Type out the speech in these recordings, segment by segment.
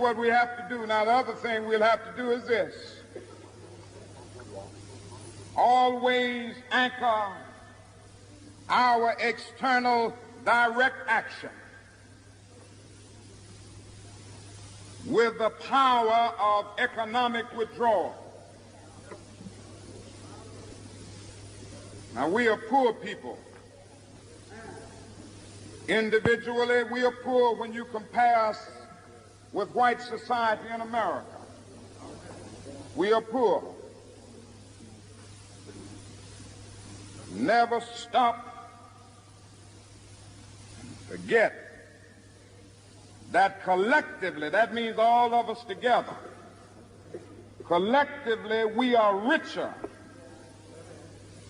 what we have to do. Now, the other thing we'll have to do is this. Always anchor our external direct action with the power of economic withdrawal. Now, we are poor people. Individually, we are poor when you compare us with white society in America. We are poor. Never stop and forget that collectively, that means all of us together, collectively we are richer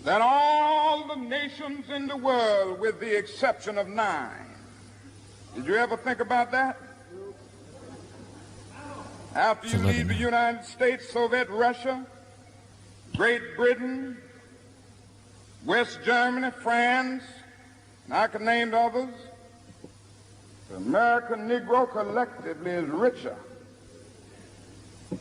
than all the nations in the world with the exception of 9. Did you ever think about that? After you leave the United States, Soviet Russia, Great Britain, West Germany, France, and I can name others, the American Negro collectively is richer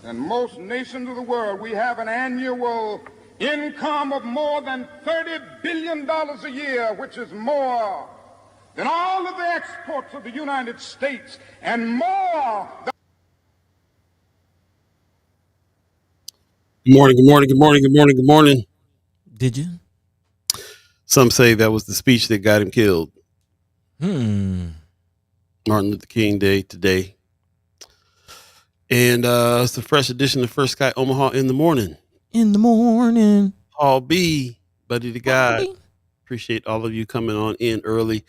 than most nations of the world. We have an annual income of more than $30 billion a year, which is more than all of the exports of the United States and more than... Good morning, good morning, good morning, good morning, good morning. Did you? Some say that was the speech that got him killed. Martin Luther King Day today. And it's the fresh edition of First Sky Omaha in the morning. In the morning. Paul B, buddy to God. Appreciate all of you coming on in early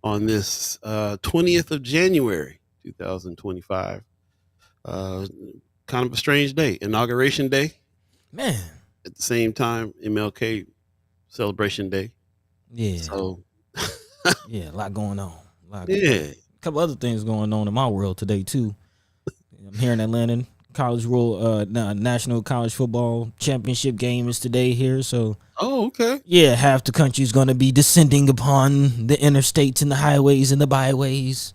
on this 20th of January, 2025. Kind of a strange day. Inauguration Day. Man. At the same time, MLK Celebration Day. Yeah. So, yeah, a lot going on. A couple other things going on in my world today, too. I'm here in Atlanta. National College Football Championship game is today here. So, okay. Yeah, half the country's going to be descending upon the interstates and the highways and the byways.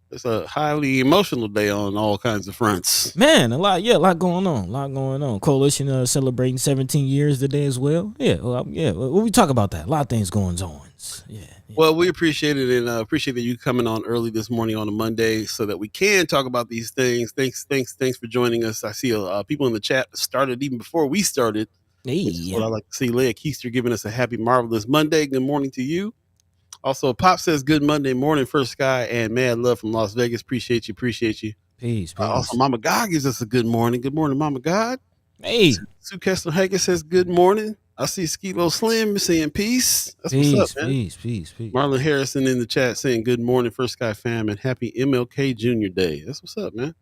It's a highly emotional day on all kinds of fronts. Man, a lot going on. Coalition celebrating 17 years today as well. What we talk about that. A lot of things going on. Yeah. Well, we appreciate it and appreciate that you coming on early this morning on a Monday so that we can talk about these things. Thanks for joining us. I see people in the chat started even before we started. Hey, which is what I like to see. Leah Keister giving us a happy, marvelous Monday. Good morning to you. Also, Pop says good Monday morning, First Sky, and mad love from Las Vegas. Appreciate you. Peace. Also, Mama God gives us a good morning. Good morning, Mama God. Hey. Sue Kessler Hagen says good morning. I see Skilo Slim saying peace. That's what's up, man. Peace. Marlon Harrison in the chat saying good morning, First Sky fam, and happy MLK Jr. Day. That's what's up, man.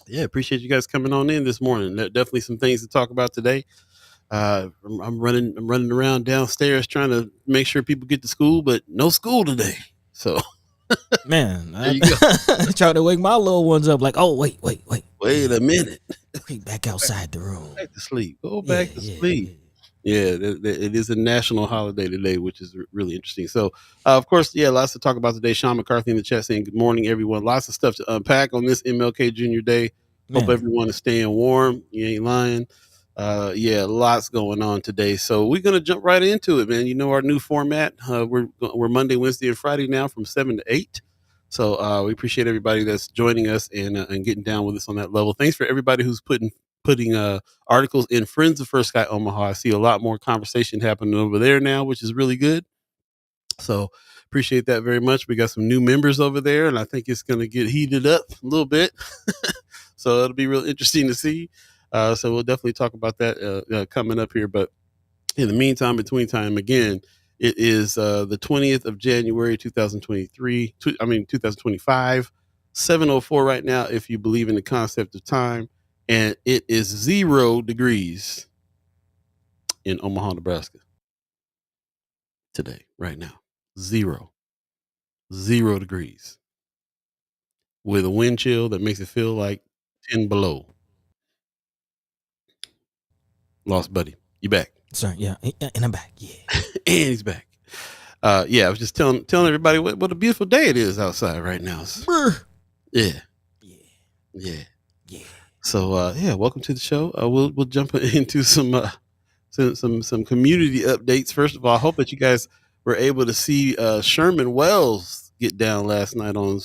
Yeah, appreciate you guys coming on in this morning. Definitely some things to talk about today. I'm running around downstairs trying to make sure people get to school, but no school today. So, man, I trying to wake my little ones up. Like, oh, wait a minute. Quick, back outside the room. Back to sleep. Go back to sleep. Yeah, it is a national holiday today, which is really interesting. So, of course, lots to talk about today. Sean McCarthy in the chat saying good morning, everyone. Lots of stuff to unpack on this MLK Jr. Day. Man. Hope everyone is staying warm. You ain't lying. Lots going on today. So we're gonna jump right into it, man. You know our new format. We're Monday, Wednesday, and Friday now from 7 to 8. So we appreciate everybody that's joining us and getting down with us on that level. Thanks for everybody who's putting articles in Friends of First Sky Omaha. I see a lot more conversation happening over there now, which is really good. So appreciate that very much. We got some new members over there, and I think it's gonna get heated up a little bit. So it'll be real interesting to see. So we'll definitely talk about that coming up here. But in the meantime, between time, again, it is the 20th of January, 2025, 7:04 right now, if you believe in the concept of time. And it is 0 degrees in Omaha, Nebraska today, right now. 0 degrees with a wind chill that makes it feel like 10 below. Lost buddy, you back? Sorry, yeah, and I'm back. Yeah, and he's back. I was just telling everybody what a beautiful day it is outside right now. Yeah. Yeah. Yeah. Yeah. So yeah, welcome to the show. We'll jump into some community updates. First of all, I hope that you guys were able to see Sherman Wells get down last night on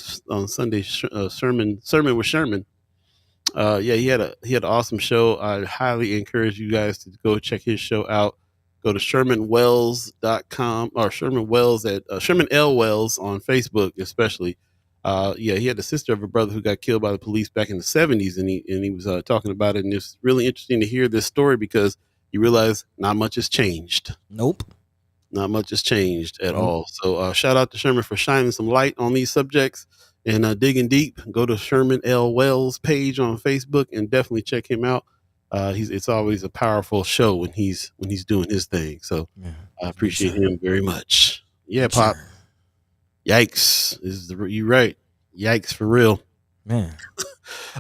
Sunday. Sermon with Sherman. Yeah, he had an awesome show. I highly encourage you guys to go check his show out. Go to ShermanWells.com or Sherman Wells at Sherman L. Wells on Facebook, especially. Yeah, he had a sister of a brother who got killed by the police back in the 70s, and he was talking about it. And it's really interesting to hear this story because you realize not much has changed. Nope. Not much has changed at Nope. all. So shout out to Sherman for shining some light on these subjects and digging deep. Go to Sherman L. Wells page on Facebook and definitely check him out. It's always a powerful show when he's doing his thing. So Yeah. I appreciate him very much. Yeah, Pop. Sure. Yikes! You right? Yikes for real. Man.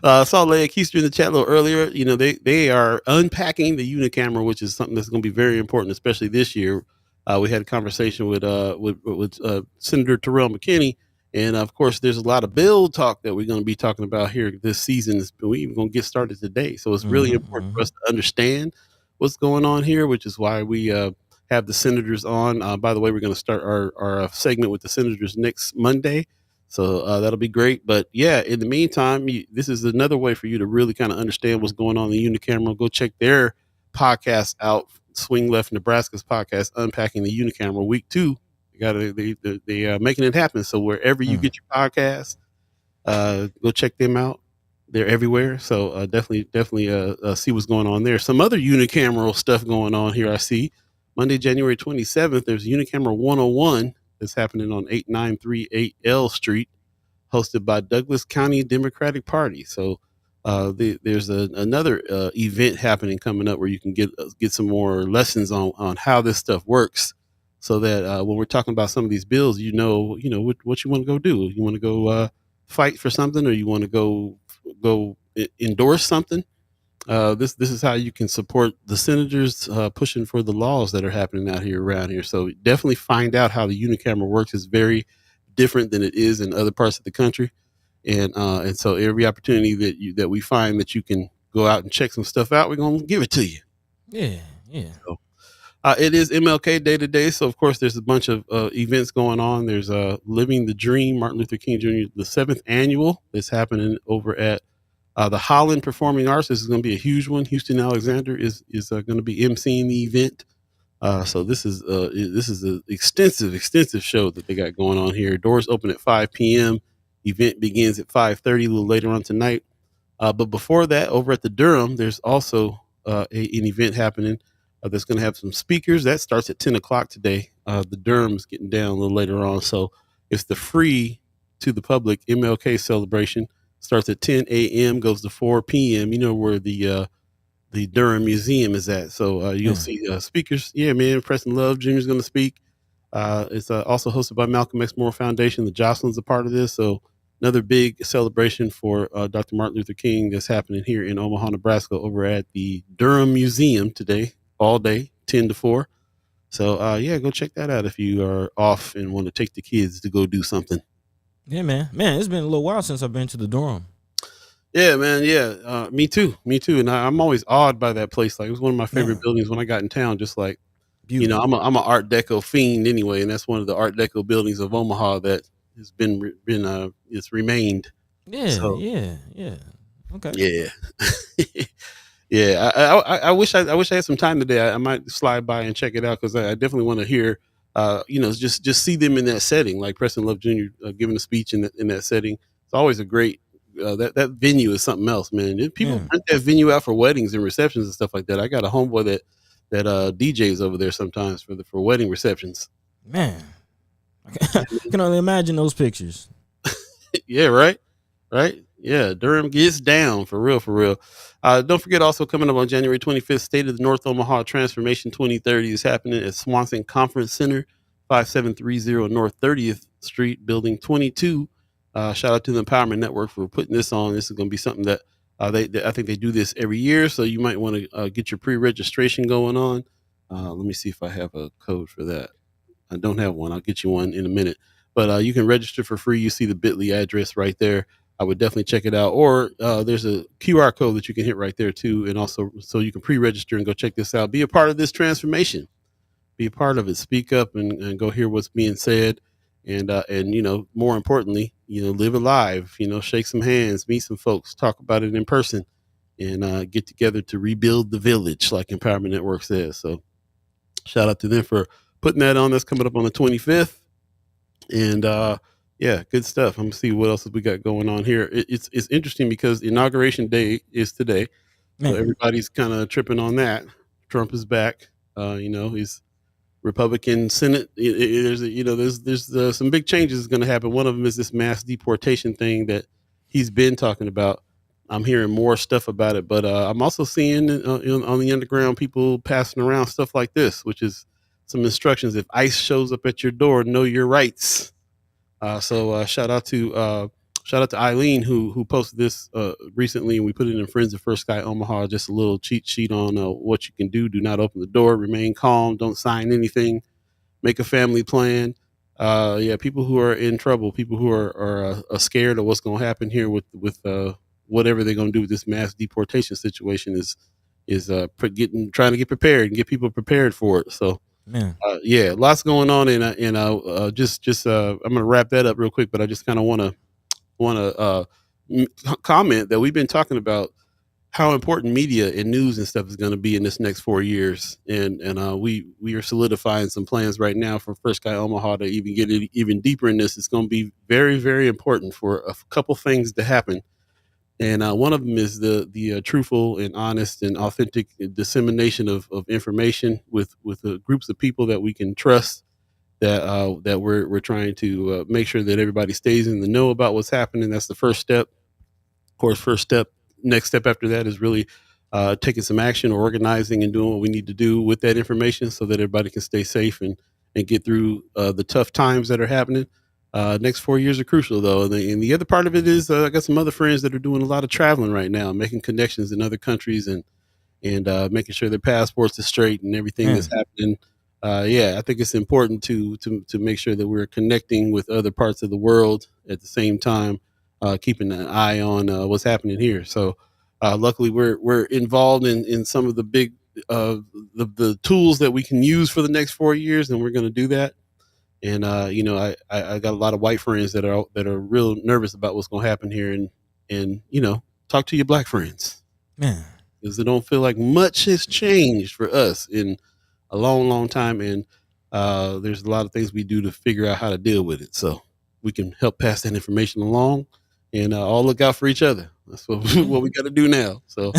Saw Leia Keister in the chat a little earlier. You know, they are unpacking the unicamera, which is something that's going to be very important, especially this year. We had a conversation with Senator Terrell McKinney, and of course, there's a lot of bill talk that we're going to be talking about here this season. We're even going to get started today, so it's really important for us to understand what's going on here, which is why we have the senators on. By the way, we're going to start our segment with the senators next Monday. So that'll be great. But yeah, in the meantime, this is another way for you to really kind of understand what's going on in the Unicamera. Go check their podcast out, Swing Left Nebraska's podcast, Unpacking the Unicamera. Week 2, they are making it happen. So wherever you get your podcast, go check them out. They're everywhere. So definitely see what's going on there. Some other unicameral stuff going on here. I see Monday, January 27th. There's Unicamera 101 that's happening on 8938 L Street, hosted by Douglas County Democratic Party. So there's another event happening coming up where you can get some more lessons on how this stuff works, so that when we're talking about some of these bills, you know what you want to go do. You want to go fight for something, or you want to go endorse something. This is how you can support the senators pushing for the laws that are happening out here around here. So definitely find out how the unicamera works. It's very different than it is in other parts of the country, and so every opportunity that we find that you can go out and check some stuff out, we're gonna give it to you. Yeah. So, it is MLK Day today, so of course there's a bunch of events going on. There's Living the Dream, Martin Luther King Jr. the 7th annual that's happening over at the Holland Performing Arts. This is going to be a huge one. Houston Alexander is going to be emceeing the event. So this is an extensive show that they got going on here. Doors open at 5 p.m. Event begins at 5:30 a little later on tonight. But before that, over at the Durham, there's also an event happening that's going to have some speakers. That starts at 10 o'clock today. The Durham's getting down a little later on. So it's the free to the public MLK celebration. Starts at 10 a.m., goes to 4 p.m. You know where the Durham Museum is at. So you'll see speakers. Yeah, man, Preston Love Jr. is going to speak. It's also hosted by Malcolm X Moore Foundation. The Jocelyn's a part of this. So another big celebration for Dr. Martin Luther King that's happening here in Omaha, Nebraska, over at the Durham Museum today, all day, 10 to 4. So yeah, go check that out if you are off and want to take the kids to go do something. Yeah, man. It's been a little while since I've been to the Durham. Yeah, man. Yeah, me too. And I'm always awed by that place. Like, it was one of my favorite buildings when I got in town. Just like, beautiful. I'm an Art Deco fiend anyway, and that's one of the Art Deco buildings of Omaha that has been it's remained. Yeah, so, yeah. Okay. Yeah, yeah. I wish I had some time today. I might slide by and check it out because I definitely want to hear. Just see them in that setting, like Preston Love Jr. Giving a speech in that setting. It's always a great. That venue is something else, man. People rent that venue out for weddings and receptions and stuff like that. I got a homeboy that DJs over there sometimes for wedding receptions. Man, I can only imagine those pictures. Yeah, right. Yeah, Durham gets down for real. Don't forget, also coming up on January 25th, State of the North Omaha Transformation 2030 is happening at Swanson Conference Center, 5730 North 30th Street, Building 22. Shout out to the Empowerment Network for putting this on. This is going to be something that I think they do this every year, so you might want to get your pre-registration going on. Let me see if I have a code for that. I don't have one. I'll get you one in a minute. But you can register for free. You see the bit.ly address right there. I would definitely check it out. Or there's a QR code that you can hit right there too, and also so you can pre-register and go check this out. Be a part of this transformation. Be a part of it. Speak up and go hear what's being said, and more importantly, live alive. Shake some hands, meet some folks, talk about it in person, and get together to rebuild the village, like Empowerment Network says. So, shout out to them for putting that on. That's coming up on the 25th, and yeah, good stuff. I'm gonna see what else we got going on here. It's interesting because Inauguration Day is today, so everybody's kind of tripping on that. Trump is back. He's Republican Senate. There's some big changes going to happen. One of them is this mass deportation thing that he's been talking about. I'm hearing more stuff about it, but I'm also seeing on the underground people passing around stuff like this, which is some instructions. If ICE shows up at your door, know your rights. So shout out to Eileen who posted this recently, and we put it in Friends of First Sky Omaha. Just a little cheat sheet on what you can do. Do not open the door. Remain calm. Don't sign anything. Make a family plan. People who are in trouble, people who are scared of what's going to happen here with whatever they're going to do with this mass deportation situation is trying to get prepared and get people prepared for it. So. Lots going on, and I'm gonna wrap that up real quick, but I just kind of want to comment that we've been talking about how important media and news and stuff is going to be in this next 4 years, and we are solidifying some plans right now for First Sky Omaha to even get it even deeper in this. It's going to be very, very important for a couple things to happen. And one of them is the truthful and honest and authentic dissemination of information with groups of people that we can trust. That we're trying to make sure that everybody stays in the know about what's happening. That's the first step. Of course, next step after that is really taking some action, or organizing and doing what we need to do with that information so that everybody can stay safe and get through the tough times that are happening. Next 4 years are crucial, though. And the other part of it is I got some other friends that are doing a lot of traveling right now, making connections in other countries and making sure their passports are straight and everything that's happening. I think it's important to make sure that we're connecting with other parts of the world at the same time, keeping an eye on what's happening here. So luckily we're involved in some of the big the tools that we can use for the next 4 years, and we're going to do that. And I got a lot of white friends that are real nervous about what's going to happen here, and talk to your black friends, because it don't feel like much has changed for us in a long, long time, and there's a lot of things we do to figure out how to deal with it, so we can help pass that information along, and all look out for each other. That's what we got to do now. So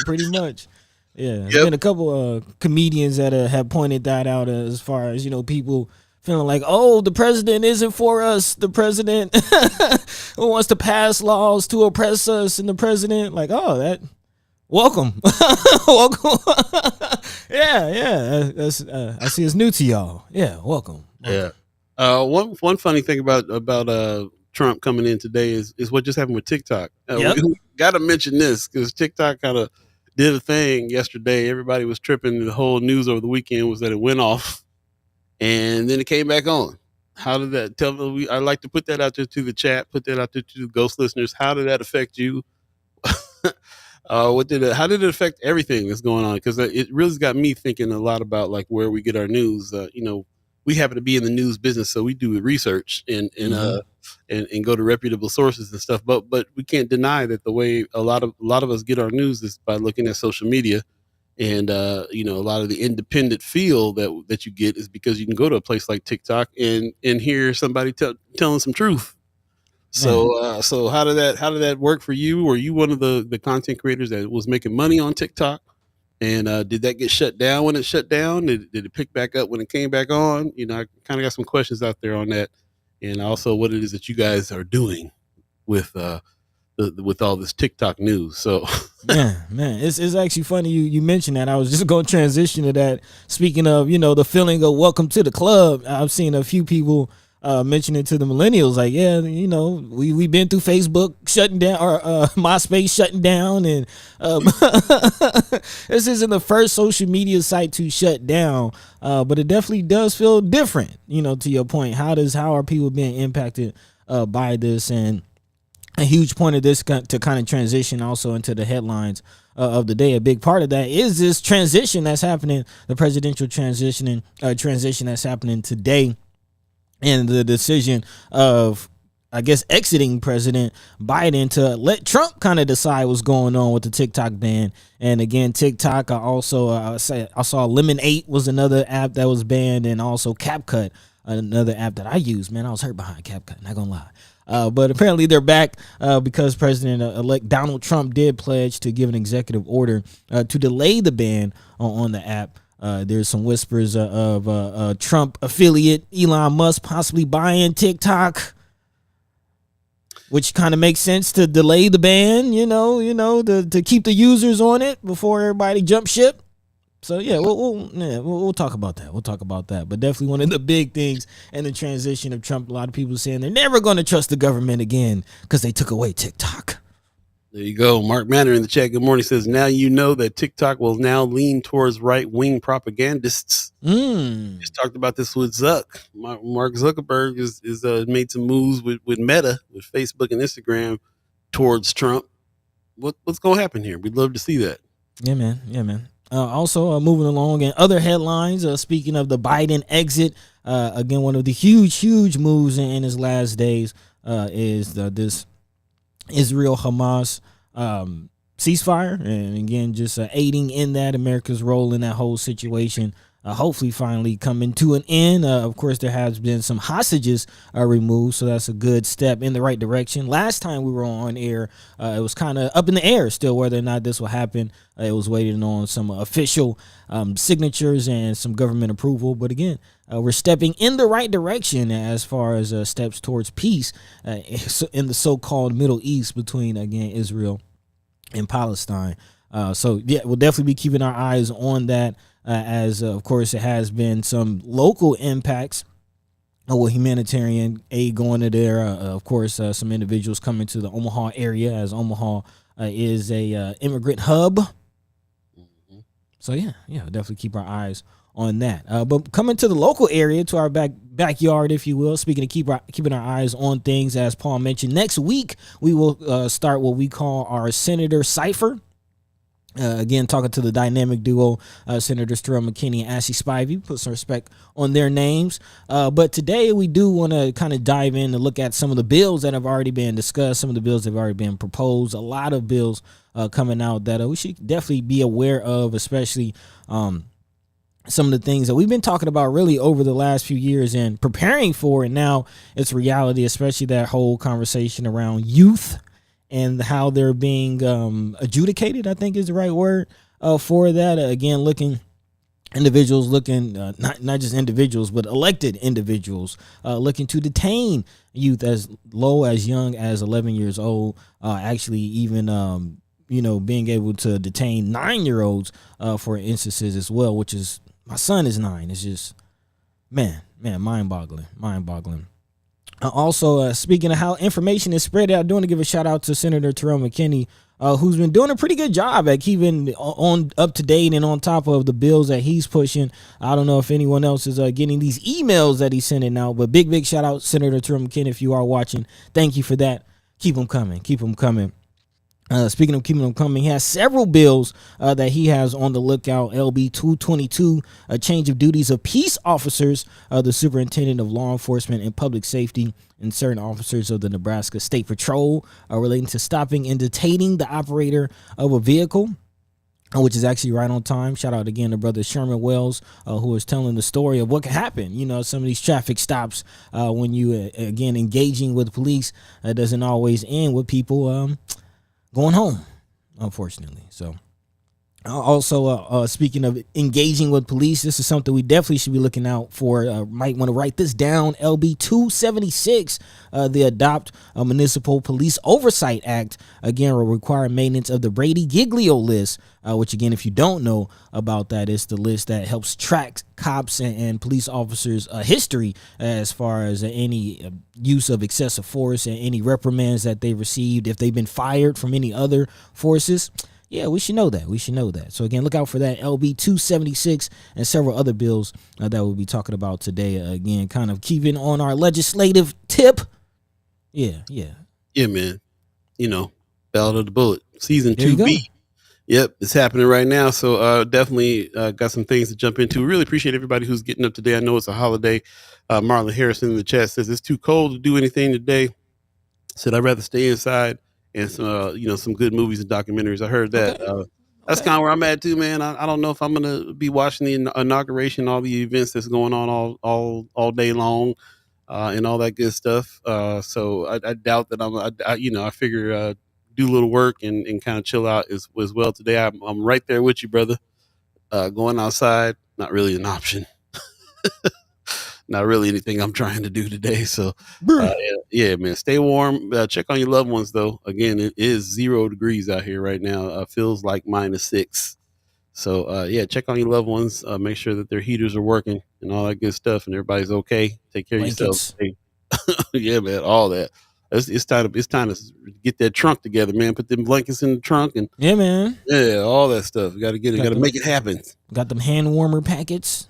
pretty much. Yeah, there's been a couple comedians that have pointed that out as far as people feeling like, oh, the president isn't for us. The president wants to pass laws to oppress us, and the president welcome. Welcome. That's I see it's new to y'all. Yeah, welcome. Yeah. One funny thing about Trump coming in today is what just happened with TikTok. We got to mention this because TikTok kind of did a thing yesterday. Everybody was tripping. The whole news over the weekend was that it went off, and then it came back on. How did that I'd like to put that out there to the chat, put that out there to the ghost listeners. How did that affect you? How did it affect everything that's going on? Because it really got me thinking a lot about like where we get our news. We happen to be in the news business, so we do research and go to reputable sources and stuff. But we can't deny that the way a lot of us get our news is by looking at social media. And a lot of the independent feel that you get is because you can go to a place like TikTok and hear somebody telling some truth. So how did that work for you? Were you one of the content creators that was making money on TikTok? And did that get shut down when it shut down? Did it pick back up when it came back on? I kind of got some questions out there on that, and also what it is that you guys are doing with all this TikTok news. So man, it's actually funny you mentioned that. I was just going to transition to that. Speaking of, the feeling of welcome to the club, I've seen a few people mention it to the millennials, like, we've been through Facebook shutting down, or MySpace shutting down, and this isn't the first social media site to shut down, but it definitely does feel different. To your point, how are people being impacted by this? And a huge point of this to kind of transition also into the headlines of the day. A big part of that is this transition that's happening, the presidential transition that's happening today, and the decision of, I guess, exiting President Biden to let Trump kind of decide what's going on with the TikTok ban. And again, TikTok, I saw Lemon 8 was another app that was banned, and also CapCut, another app that I use. Man, I was hurt behind CapCut, not gonna lie. But apparently they're back because President-elect Donald Trump did pledge to give an executive order to delay the ban on the app. There's some whispers of Trump affiliate Elon Musk possibly buying TikTok, which kind of makes sense to delay the ban, to keep the users on it before everybody jump ship. So yeah, we'll talk about that. We'll talk about that. But definitely one of the big things in the transition of Trump, a lot of people saying they're never going to trust the government again because they took away TikTok. There you go. Mark Manor in the chat, good morning, says, now you know that TikTok will now lean towards right-wing propagandists. Just talked about this with Zuck. Mark Zuckerberg is made some moves with Meta, with Facebook and Instagram, towards Trump. What's going to happen here? We'd love to see that. Yeah, man. Also, moving along in other headlines, speaking of the Biden exit, again, one of the huge moves in his last days is this Israel-Hamas ceasefire. And again, just aiding in that, America's role in that whole situation, hopefully finally coming to an end. Of course, there has been some hostages removed, so that's a good step in the right direction. Last time we were on air, it was kind of up in the air still whether or not this will happen. It was waiting on some official signatures and some government approval. But again, we're stepping in the right direction as far as steps towards peace in the so-called Middle East between, again, Israel and Palestine. So, yeah, we'll definitely be keeping our eyes on that. As of course, it has been some local impacts with humanitarian aid going to there. Of course, some individuals coming to the Omaha area, as Omaha is a immigrant hub. So yeah, definitely keep our eyes on that. But coming to the local area, to our backyard, if you will. Speaking of keeping our eyes on things, as Paul mentioned, next week we will start what we call our Senator Cipher. Again, talking to the dynamic duo, Senators Terrell McKinney and Ashley Spivey. Put some respect on their names. But today we do want to kind of dive in and look at some of the bills that have already been discussed, some of the bills that have already been proposed. A lot of bills coming out that we should definitely be aware of, especially some of the things that we've been talking about really over the last few years and preparing for. And now it's reality, especially that whole conversation around youth and how they're being adjudicated, I think is the right word for that. Again, individuals looking, not just individuals, but elected individuals looking to detain youth as young as 11 years old, actually even, being able to detain 9-year-olds for instances as well, which is, my son is 9. It's just, man, mind-boggling. Also, speaking of how information is spread out, I do want to give a shout out to Senator Terrell McKinney, who's been doing a pretty good job at keeping on up to date and on top of the bills that he's pushing. I don't know if anyone else is getting these emails that he's sending out, but big shout out, Senator Terrell McKinney, if you are watching. Thank you for that. Keep them coming. Speaking of keeping them coming, he has several bills that he has on the lookout. LB 222, a change of duties of peace officers, the superintendent of law enforcement and public safety, and certain officers of the Nebraska State Patrol relating to stopping and detaining the operator of a vehicle, which is actually right on time. Shout out again to brother Sherman Wells, who is telling the story of what can happen. Some of these traffic stops when you, again, engaging with police doesn't always end with people going home, unfortunately. So also, speaking of engaging with police, this is something we definitely should be looking out for. Might want to write this down. LB 276, the Adopt a Municipal Police Oversight Act, again, will require maintenance of the Brady Giglio list, which, again, if you don't know about that, is the list that helps track cops and police officers' history as far as any use of excessive force and any reprimands that they received, if they've been fired from any other forces. Yeah, we should know that. So again, look out for that. LB 276 and several other bills that we'll be talking about today. Again, kind of keeping on our legislative tip. Yeah, man. Ballad of the Bullet season There you 2B. go. Yep, it's happening right now. So definitely got some things to jump into. Really appreciate everybody who's getting up today. I know it's a holiday. Marlon Harrison in the chat says it's too cold to do anything today. Said I'd rather stay inside and some good movies and documentaries. I heard that. Okay. That's kind of where I'm at too, man. I don't know if I'm gonna be watching the inauguration, all the events that's going on all day long, and all that good stuff. So I doubt that I figure do a little work and kind of chill out as well today. I'm right there with you, brother. Going outside, not really an option. Not really anything I'm trying to do today. So, yeah, man, stay warm. Check on your loved ones, though. Again, it is 0 degrees out here right now. Feels like -6. So, yeah, check on your loved ones. Make sure that their heaters are working and all that good stuff, and everybody's okay. Take care of yourself. Yeah, man, all that. It's time to get that trunk together, man. Put them blankets in the trunk and yeah, man. Yeah, all that stuff. You got to get it. Got to make it happen. Got them hand warmer packets.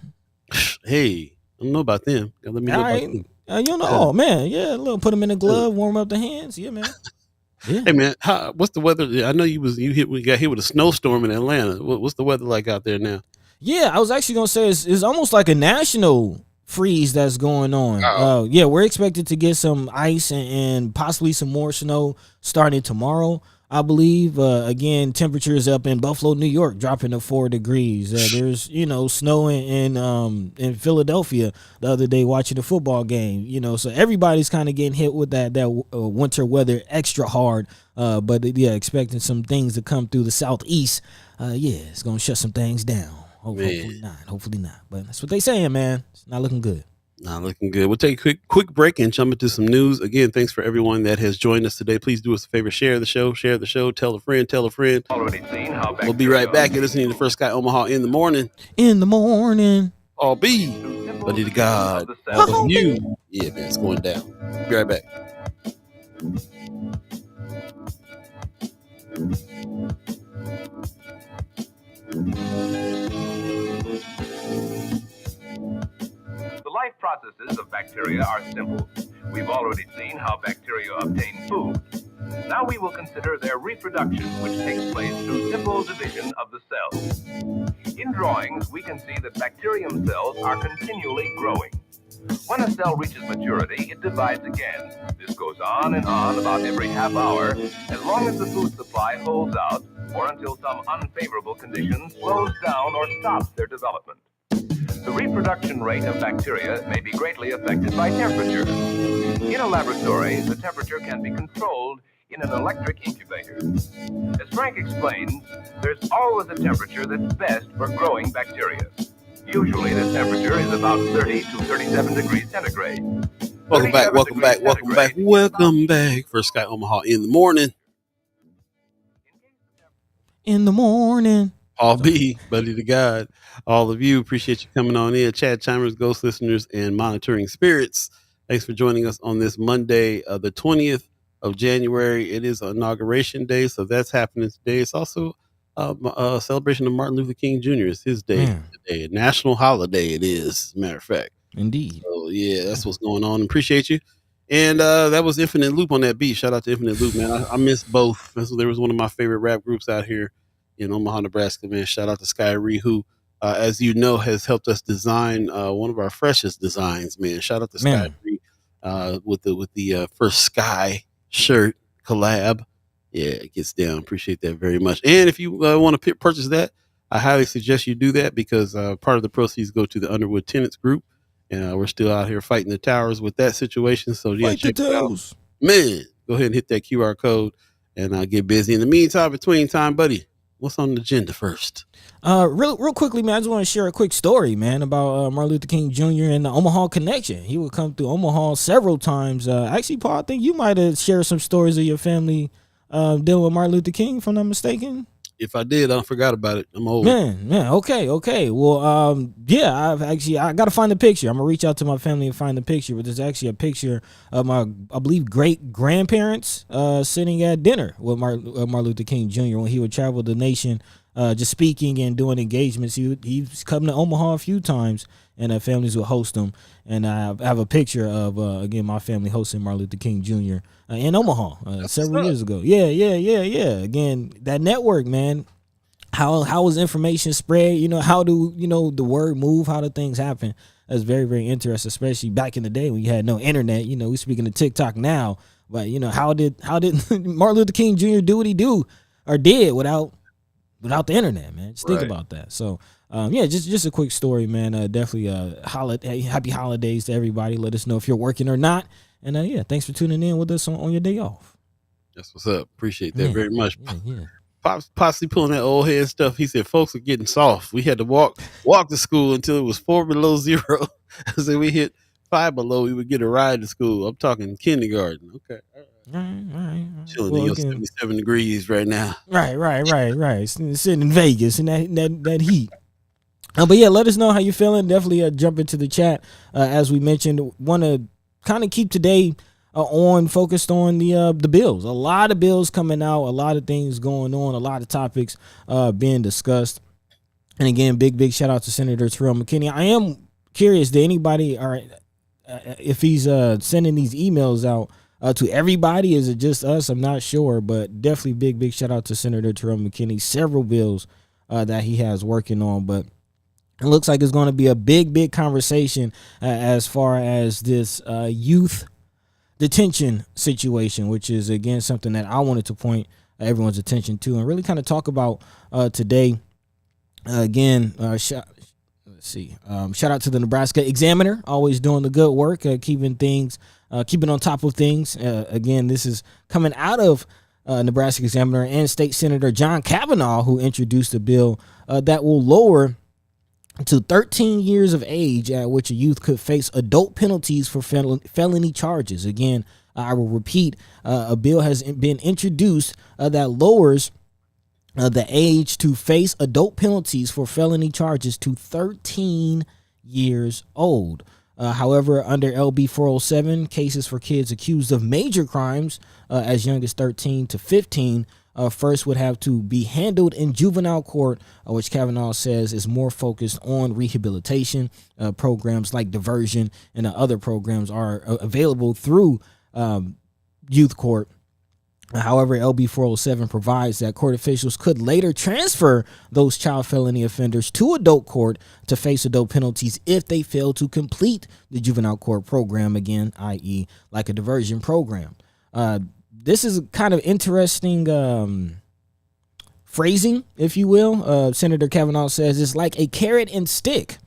Hey. I don't know about them. Let me know about them. Oh man, yeah, put them in a glove, warm up the hands. Yeah, man. Yeah. Hey man, what's the weather? I know we got hit with a snowstorm in Atlanta. What's the weather like out there now? Yeah, I was actually gonna say it's almost like a national freeze that's going on. Yeah, we're expected to get some ice and possibly some more snow starting tomorrow, I believe. Again, temperatures up in Buffalo, New York, dropping to 4 degrees. There's snow in Philadelphia the other day watching the football game. So everybody's kind of getting hit with that winter weather extra hard. But yeah, expecting some things to come through the southeast. Yeah, it's gonna shut some things down. Hopefully not. But that's what they saying, man. It's not looking good. Not looking good. We'll take a quick break and jump into some news. Again, thanks for everyone that has joined us today. Please do us a favor, share the show, tell a friend. We'll be right back. You're listening to First Sky Omaha in the morning. All be buddy to God. All of you. Yeah, man, it's going down. Be right back. The life processes of bacteria are simple. We've already seen how bacteria obtain food. Now we will consider their reproduction, which takes place through simple division of the cells. In drawings, we can see that bacterium cells are continually growing. When a cell reaches maturity, it divides again. This goes on and on about every half hour, as long as the food supply holds out, or until some unfavorable condition slows down or stops their development. The reproduction rate of bacteria may be greatly affected by temperature. In a laboratory, the temperature can be controlled in an electric incubator. As Frank explains, there's always a temperature that's best for growing bacteria. Usually the temperature is about 30 to 37 degrees centigrade. Welcome back. First Sky Omaha in the morning. All be buddy to God. All of you, appreciate you coming on in. Chad Chimers, Ghost listeners, and Monitoring Spirits. Thanks for joining us on this Monday, the 20th of January. It is Inauguration Day, so that's happening today. It's also a celebration of Martin Luther King Jr. It's his day today. A national holiday it is, as a matter of fact. Indeed. So yeah, that's what's going on. Appreciate you. And that was Infinite Loop on that beat. Shout out to Infinite Loop, man. I miss both. There was one of my favorite rap groups out here in Omaha, Nebraska, man. Shout out to Skyree, who, as you know, has helped us design one of our freshest designs, man. Shout out to Skyree with the first Sky shirt collab. Yeah, it gets down. Appreciate that very much. And if you want to purchase that, I highly suggest you do that because part of the proceeds go to the Underwood Tenants Group. And we're still out here fighting the towers with that situation. So yeah, check it out. Man, go ahead and hit that QR code and get busy. In the meantime, between time, buddy, what's on the agenda first? Real quickly, man, I just want to share a quick story, man, about Martin Luther King Jr. and the Omaha connection. He would come through Omaha several times. Actually, Paul, I think you might have shared some stories of your family dealing with Martin Luther King, if I'm not mistaken. If I did, I forgot about it. I'm old. Man, okay. Well, yeah, I got to find the picture. I'm gonna reach out to my family and find the picture. But there's actually a picture of my, I believe, great grandparents sitting at dinner with Martin Luther King Jr. when he would travel the nation just speaking and doing engagements. He's come to Omaha a few times, and families will host him. And I have a picture of again my family hosting Martin Luther King Jr. In Omaha several years ago. Yeah. Again, that network, man. How is information spread? How do the word move? How do things happen? That's very, very interesting, especially back in the day when you had no internet. We speaking of TikTok now, but how did Martin Luther King Jr. do what he did without the internet, man? Just think about that. So just a quick story, man. Definitely happy holidays to everybody. Let us know if you're working or not. And thanks for tuning in with us on your day off. That's what's up. Appreciate that very much. Yeah. Possibly pulling that old head stuff. He said folks are getting soft. We had to walk to school until it was 4 below zero. So we hit 5 below, we would get a ride to school. I'm talking kindergarten. Okay. All right. Chilling in your 77 degrees right now. Right. Sitting in Vegas in that heat. But yeah, let us know how you're feeling. Definitely jump into the chat. As we mentioned, want to kind of keep today focused on the bills. A lot of bills coming out, a lot of things going on, a lot of topics being discussed. And again, big shout out to Senator Terrell McKinney. I am curious, did anybody, if he's sending these emails out to everybody? Is it just us? I'm not sure, but definitely big shout out to Senator Terrell McKinney. Several bills that he has working on, but it looks like it's going to be a big conversation as far as this youth detention situation, which is again something that I wanted to point everyone's attention to and really kind of talk about today. Again, shout out to the Nebraska Examiner, always doing the good work, keeping on top of things. Again, this is coming out of Nebraska Examiner and State Senator John Kavanaugh, who introduced a bill that will lower to 13 years of age at which a youth could face adult penalties for felony charges. Again, I will repeat, a bill has been introduced that lowers the age to face adult penalties for felony charges to 13 years old. However, under LB 407, cases for kids accused of major crimes as young as 13 to 15 first would have to be handled in juvenile court, which Kavanaugh says is more focused on rehabilitation. Programs like diversion and other programs are available through youth court. However, LB 407 provides that court officials could later transfer those child felony offenders to adult court to face adult penalties if they fail to complete the juvenile court program, again, i.e. like a diversion program. This is kind of interesting phrasing, if you will. Senator Kavanaugh says it's like a carrot and stick.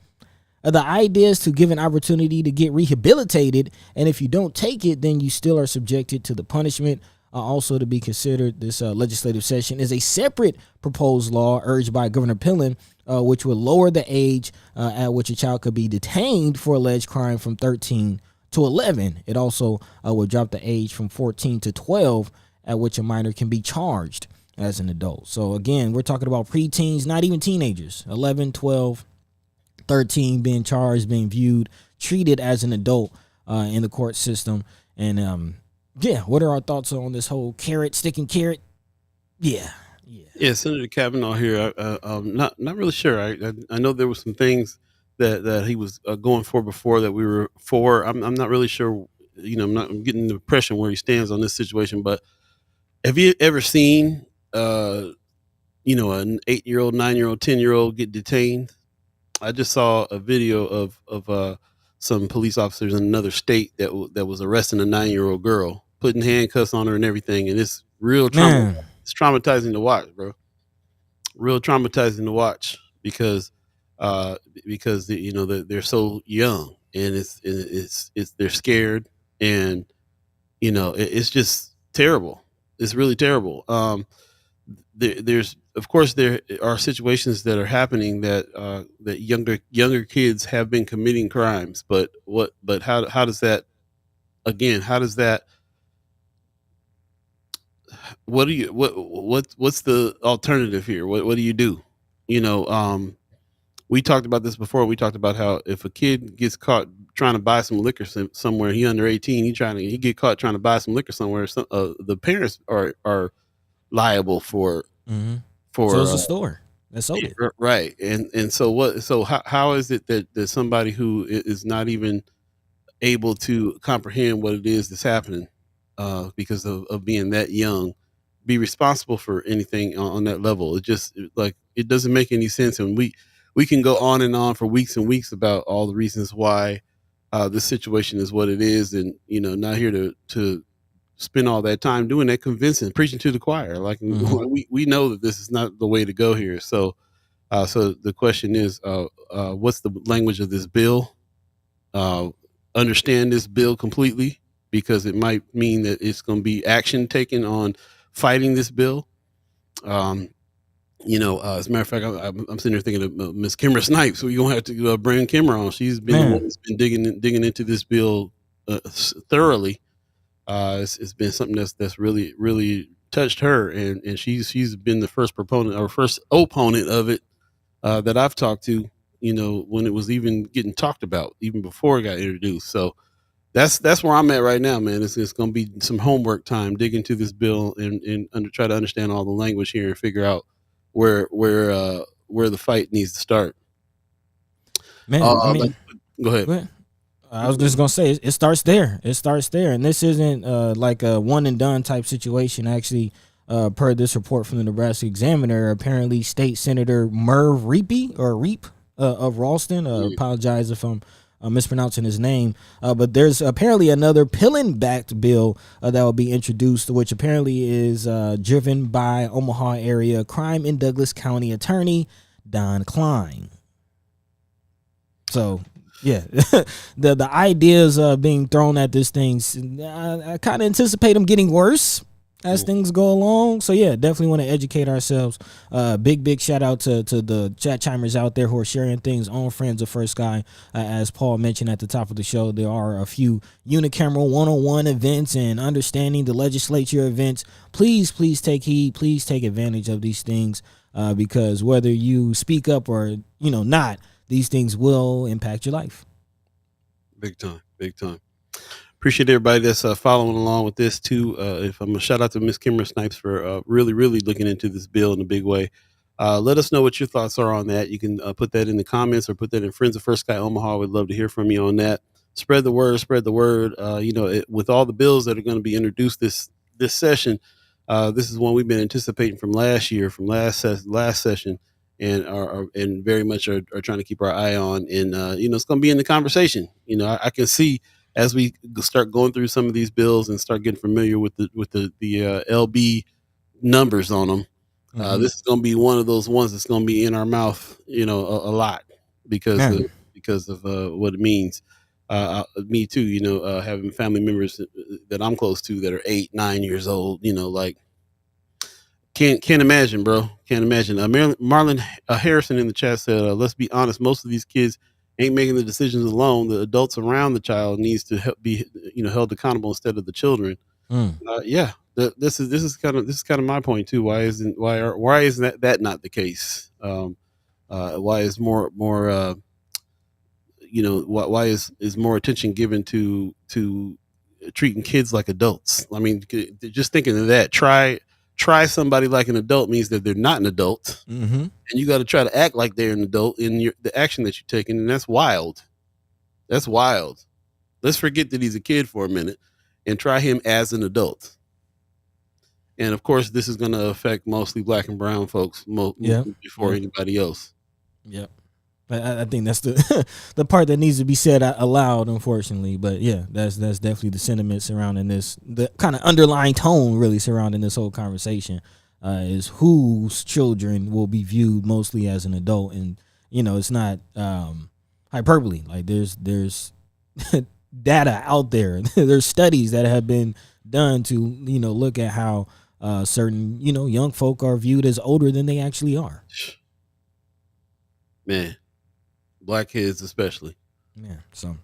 The idea is to give an opportunity to get rehabilitated, and if you don't take it, then you still are subjected to the punishment. Also to be considered, this legislative session is a separate proposed law urged by Governor Pillen, which would lower the age at which a child could be detained for alleged crime from 13 to 11. It also would drop the age from 14 to 12 at which a minor can be charged as an adult. So again, we're talking about preteens, not even teenagers, 11, 12, 13 being charged, being viewed, treated as an adult in the court system. And what are our thoughts on this whole sticking carrot? Yeah, Senator Kavanaugh here. I'm not really sure. I know there were some things that he was going for before that we were for. I'm not really sure. I'm getting the impression where he stands on this situation. But have you ever seen, an 8-year-old, 9-year-old, 10-year-old get detained? I just saw a video of some police officers in another state that was arresting a 9-year-old girl, putting handcuffs on her and everything, and it's real it's traumatizing to watch, bro. Real traumatizing to watch because they're so young, and it's they're scared, and it's just terrible. It's really terrible. There's of course there are situations that are happening that younger kids have been committing crimes, but how does that what's the alternative here? What do you do? We talked about this before. We talked about how if a kid gets caught trying to buy some liquor somewhere, he under 18, he get caught trying to buy some liquor somewhere, the parents are liable for so it's a store. That's so Yeah, right. And so what? So how is it that somebody who is not even able to comprehend what it is that's happening, because of being that young, be responsible for anything on that level? It just like it doesn't make any sense, and we can go on and on for weeks and weeks about all the reasons why this situation is what it is, and not here to spend all that time doing that convincing, preaching to the choir. Like we know that this is not the way to go here. So the question is, what's the language of this bill? Uh, Understand this bill completely, because it might mean that it's going to be action taken on fighting this bill. Um, as a matter of fact, I'm sitting there thinking of Miss Kimra Snipes. So you're gonna have to bring Kimra on. She's been the one that's been digging into this bill thoroughly. It's been something that's really really touched her, and she's been the first proponent or first opponent of it that I've talked to. When it was even getting talked about, even before it got introduced. So that's where I'm at right now, man. It's going to be some homework time, dig into this bill and try to understand all the language here and figure out where the fight needs to start. Man, go ahead. I was just gonna say it starts there. It starts there, and this isn't like a one and done type situation. Actually, per this report from the Nebraska Examiner, apparently State Senator Merv Reep of Ralston. Apologize if I'm mispronouncing his name, but there's apparently another pilling-backed bill that will be introduced, which apparently is driven by Omaha area crime in Douglas County attorney Don Klein. So yeah, the ideas being thrown at this thing, I kind of anticipate them getting worse as things go along. So yeah, definitely want to educate ourselves. Big shout out to the chat chimers out there who are sharing things on Friends of First Sky. As Paul mentioned at the top of the show, there are a few unicameral one-on-one events and understanding the legislature events. Please take heed. Please take advantage of these things, because whether you speak up or not, these things will impact your life. Big time. Appreciate everybody that's following along with this too. If I'm gonna shout out to Miss Kimra Snipes for really looking into this bill in a big way. Let us know what your thoughts are on that. You can put that in the comments or put that in Friends of First Sky Omaha. We'd love to hear from you on that. Spread the word. With all the bills that are going to be introduced this session, this is one we've been anticipating from last year, from last session, and very much are trying to keep our eye on. And it's going to be in the conversation. I can see as we start going through some of these bills and start getting familiar with the LB numbers on them. This is going to be one of those ones that's going to be in our mouth, a lot because of what it means. Me too, having family members that I'm close to that are 8, 9 years old, like can't imagine, bro. Can't imagine. Marlon Harrison in the chat said, let's be honest, most of these kids ain't making the decisions alone. The adults around the child needs to be, held accountable instead of the children. Yeah, this is kind of my point too. Why isn't that not the case? Why is more why is more attention given to treating kids like adults? I mean, just thinking of that, try somebody like an adult means that they're not an adult, and you got to try to act like they're an adult in the action that you're taking, and that's wild. Let's forget that he's a kid for a minute and try him as an adult. And of course, this is going to affect mostly black and brown folks before anybody else. Yep. I think that's the part that needs to be said aloud, unfortunately. But yeah, that's definitely the sentiment surrounding this, the kind of underlying tone really surrounding this whole conversation, is whose children will be viewed mostly as an adult. And, it's not hyperbole. Like there's data out there. There's studies that have been done to, look at how certain, young folk are viewed as older than they actually are. Man. Black kids especially. Yeah. So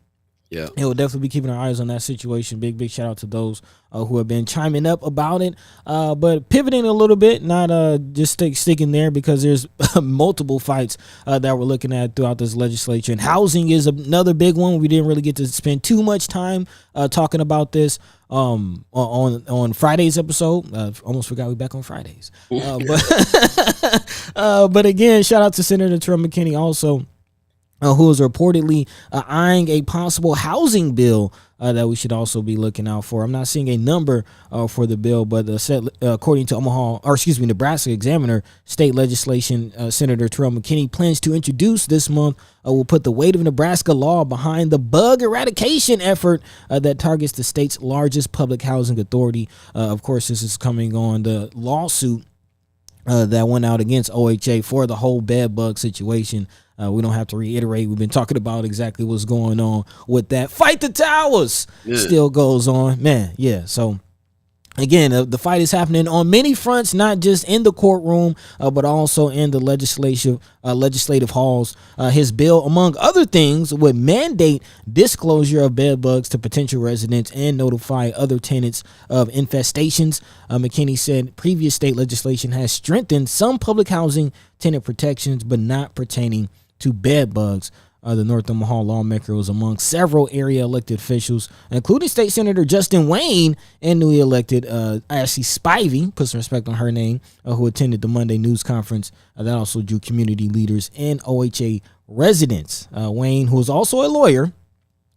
Yeah, we'll definitely be keeping our eyes on that situation. Big shout out to those who have been chiming up about it. But pivoting a little bit, not just sticking there, because there's multiple fights that we're looking at throughout this legislature. And housing is another big one. We didn't really get to spend too much time talking about this on Friday's episode. Almost forgot we back on Fridays. But again, shout out to Senator Terrell McKinney also, who is reportedly eyeing a possible housing bill that we should also be looking out for. I'm not seeing a number for the bill, but according to Nebraska Examiner, state legislation, Senator Terrell McKinney plans to introduce this month will put the weight of Nebraska law behind the bug eradication effort that targets the state's largest public housing authority. Of course, this is coming on the lawsuit that went out against OHA for the whole bed bug situation. We don't have to reiterate. We've been talking about exactly what's going on with that. Fight the towers still goes on, man. Yeah. So again, the fight is happening on many fronts, not just in the courtroom, but also in the legislative halls. His bill, among other things, would mandate disclosure of bed bugs to potential residents and notify other tenants of infestations. McKinney said previous state legislation has strengthened some public housing tenant protections, but not pertaining to bed bugs. The North Omaha lawmaker was among several area elected officials, including State Senator Justin Wayne and newly elected Ashley Spivey, put some respect on her name, who attended the Monday news conference. That also drew community leaders and OHA residents. Wayne, who is also a lawyer,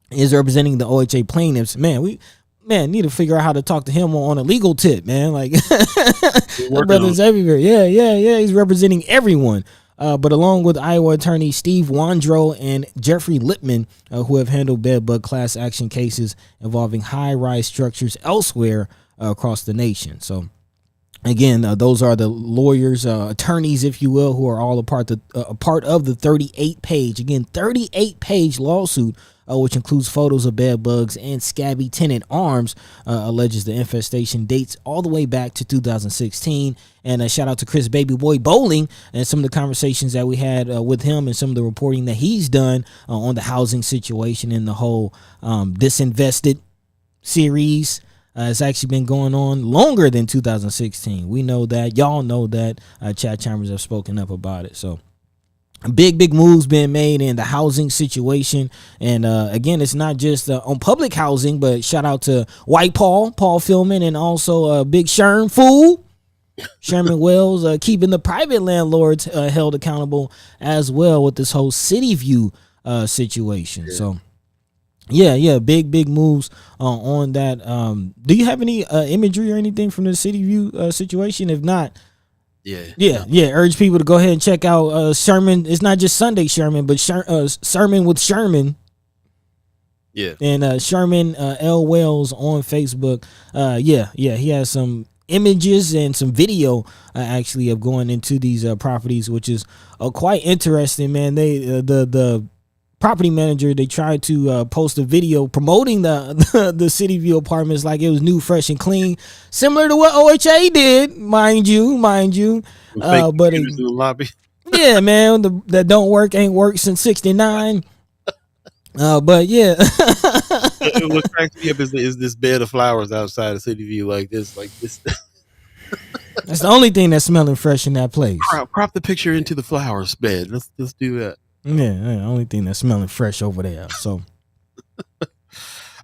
is representing the OHA plaintiffs. We need to figure out how to talk to him on a legal tip, man. Like, brothers everywhere. Yeah. He's representing everyone. But along with Iowa attorneys Steve Wandrow and Jeffrey Lippman, who have handled bedbug class action cases involving high-rise structures elsewhere across the nation. So, again, those are the lawyers, attorneys, if you will, who are all a part of the 38-page lawsuit, which includes photos of bed bugs and scabby tenant arms, alleges the infestation dates all the way back to 2016. And a shout out to Chris Baby Boy Bowling and some of the conversations that we had with him and some of the reporting that he's done on the housing situation and the whole Disinvested series. It's actually been going on longer than 2016. We know that. Y'all know that. Chad Chambers have spoken up about it. So, big moves being made in the housing situation. And again, it's not just on public housing, but shout out to White Paul Philman, and also Big Sherman Wells, keeping the private landlords held accountable as well with this whole City View situation. Yeah. So big moves on that. Do you have any imagery or anything from the City View situation? If not, urge people to go ahead and check out Sherman. It's not just Sunday Sherman, but Sermon with Sherman. Yeah. And Sherman L. Wells on Facebook. He has some images and some video actually of going into these properties, which is quite interesting, man. They the property manager, they tried to post a video promoting the City View apartments like it was new, fresh, and clean, similar to what OHA did, mind you. But in the lobby. Yeah, man, that don't work ain't worked since '69. But yeah, what cracks me up is this bed of flowers outside of City View, like this. That's the only thing that's smelling fresh in that place. Crop the picture into the flowers bed. Let's do that. Yeah, only thing that's smelling fresh over there. So,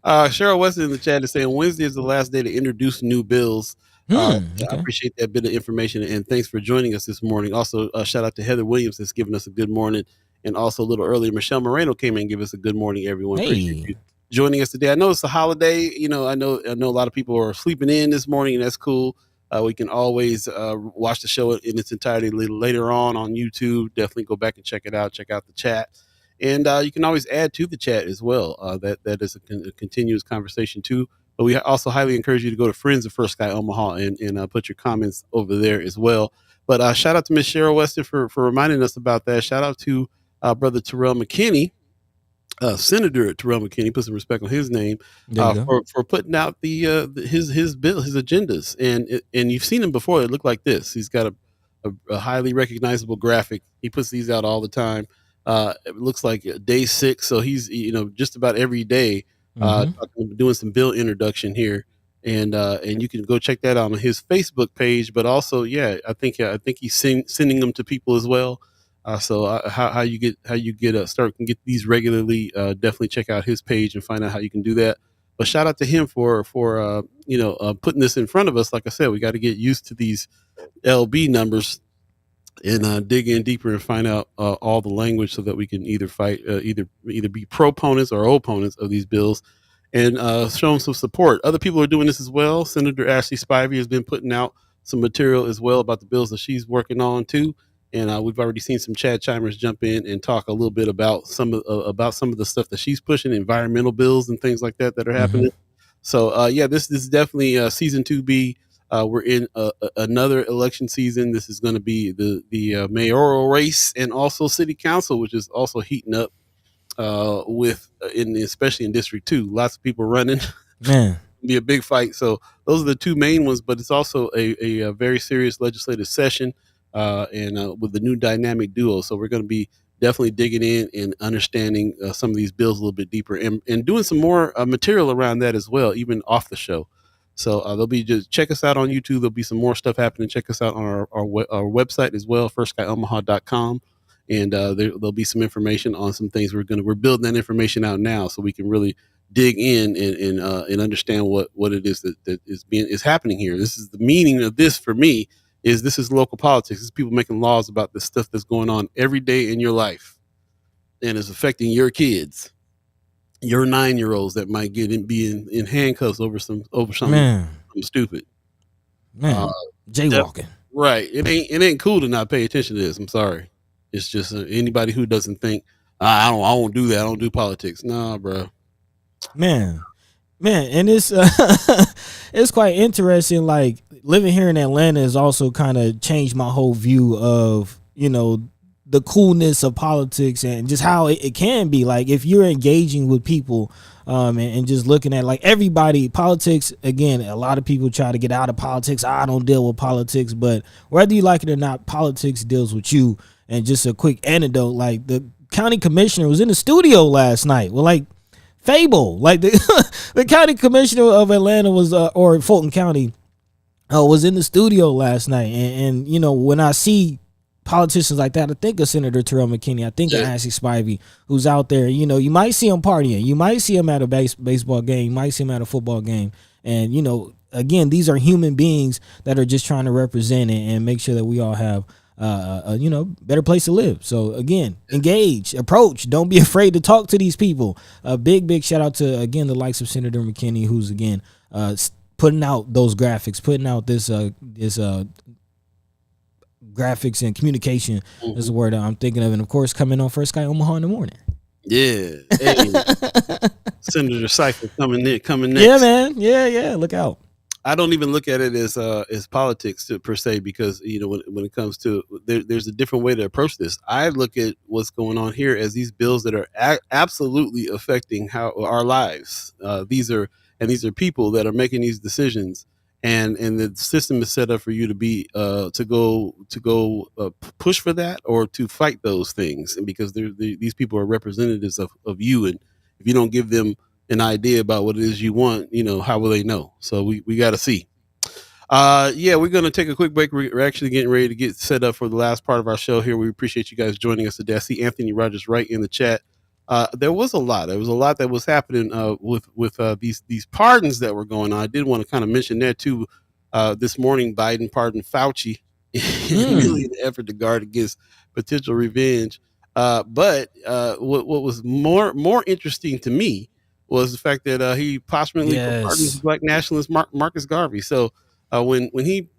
Cheryl Weston in the chat is saying Wednesday is the last day to introduce new bills. Okay. I appreciate that bit of information, and thanks for joining us this morning. Also, shout out to Heather Williams that's giving us a good morning, and also a little earlier, Michelle Moreno came in and gave us a good morning. Everyone, appreciate you joining us today. I know it's a holiday. I know a lot of people are sleeping in this morning, and that's cool. We can always watch the show in its entirety later on YouTube. Definitely go back and check it out. Check out the chat. And you can always add to the chat as well. That is a continuous conversation too. But we also highly encourage you to go to Friends of First Sky Omaha and put your comments over there as well. But shout out to Miss Cheryl Weston for reminding us about that. Shout out to Brother Terrell McKinney. Senator Terrell McKinney, put some respect on his name, for putting out his bill, his agendas, and you've seen him before. It looked like this. He's got a highly recognizable graphic. He puts these out all the time. It looks like day 6, so he's just about every day doing some bill introduction here, and you can go check that out on his Facebook page. But also, yeah, I think he's sending them to people as well. How you get start can get these regularly? Definitely check out his page and find out how you can do that. But shout out to him for putting this in front of us. Like I said, we got to get used to these LB numbers and dig in deeper and find out all the language so that we can either fight, either be proponents or opponents of these bills, and show them some support. Other people are doing this as well. Senator Ashley Spivey has been putting out some material as well about the bills that she's working on too. And we've already seen some Chad Chimers jump in and talk a little bit about some of the stuff that she's pushing, environmental bills and things like that are happening. So yeah, this is definitely season 2B. We're in another election season. This is going to be the mayoral race and also city council, which is also heating up especially in District 2. Lots of people running. Man. Be a big fight. So those are the two main ones, but it's also a very serious legislative session and with the new dynamic duo. So we're going to be definitely digging in and understanding some of these bills a little bit deeper and doing some more material around that as well, even off the show. So there'll be, just check us out on YouTube. There'll be some more stuff happening. Check us out on our website as well, firstskyOmaha.com. And there'll be some information on some things we're building that information out now so we can really dig in and understand what it is that is happening here. This is the meaning of this for me. This is local politics. This is people making laws about the stuff that's going on every day in your life and is affecting your kids, your 9-year-olds that might be in handcuffs over something stupid. Man, jaywalking. Right. It ain't cool to not pay attention to this. I'm sorry. It's just anybody who doesn't think I won't do that. I don't do politics. Nah, bro. Man, and it's it's quite interesting. Like, living here in Atlanta has also kind of changed my whole view of the coolness of politics and just how it can be. Like, if you're engaging with people and just looking at, like, everybody, politics, again, a lot of people try to get out of politics. I don't deal with politics, but whether you like it or not, politics deals with you. And just a quick anecdote, like, the county commissioner was in the studio last night with, like, Fable. Like, the county commissioner of Atlanta was or Fulton County was in the studio last night. And when I see politicians like that, I think of Senator Terrell McKinney. I think of Ashley Spivey, who's out there. You might see him partying. You might see him at a baseball game. You might see him at a football game. And, again, these are human beings that are just trying to represent and make sure that we all have better place to live. So again, engage, approach, don't be afraid to talk to these people. A big shout out to, again, the likes of Senator McKinney, who's again putting out those graphics, putting out this graphics and communication is the word I'm thinking of, and of course coming on First Sky Omaha in the morning. Yeah. Hey. Senator Cycle coming next. Yeah, man. Yeah, look out. I don't even look at it as politics per se, because when it comes to there's a different way to approach this. I look at what's going on here as these bills that are absolutely affecting our lives. These are people that are making these decisions, and the system is set up for you to be to go push for that or to fight those things, and because these people are representatives of you, and if you don't give them an idea about what it is you want, how will they know? So we got to see. We're going to take a quick break. We're actually getting ready to get set up for the last part of our show here. We appreciate you guys joining us today. I see Anthony Rogers right in the chat. There was a lot that was happening with these pardons that were going on. I did want to kind of mention that too. This morning, Biden pardoned Fauci really in the effort to guard against potential revenge. But what was more interesting to me was the fact that he posthumously pardoned black nationalist Marcus Garvey. So when he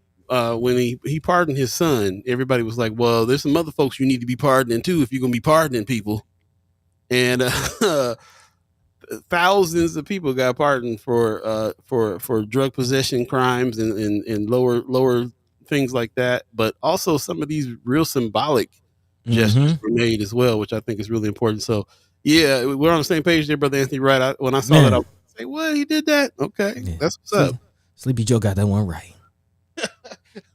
pardoned his son, everybody was like, "Well, there's some other folks you need to be pardoning too if you're gonna be pardoning people." And thousands of people got pardoned for drug possession crimes and lower things like that. But also some of these real symbolic gestures were made as well, which I think is really important. So. Yeah, we're on the same page there, Brother Anthony. Right? When I saw that, I was like, "What? He did that? Okay, that's what's up." Sleepy Joe got that one right.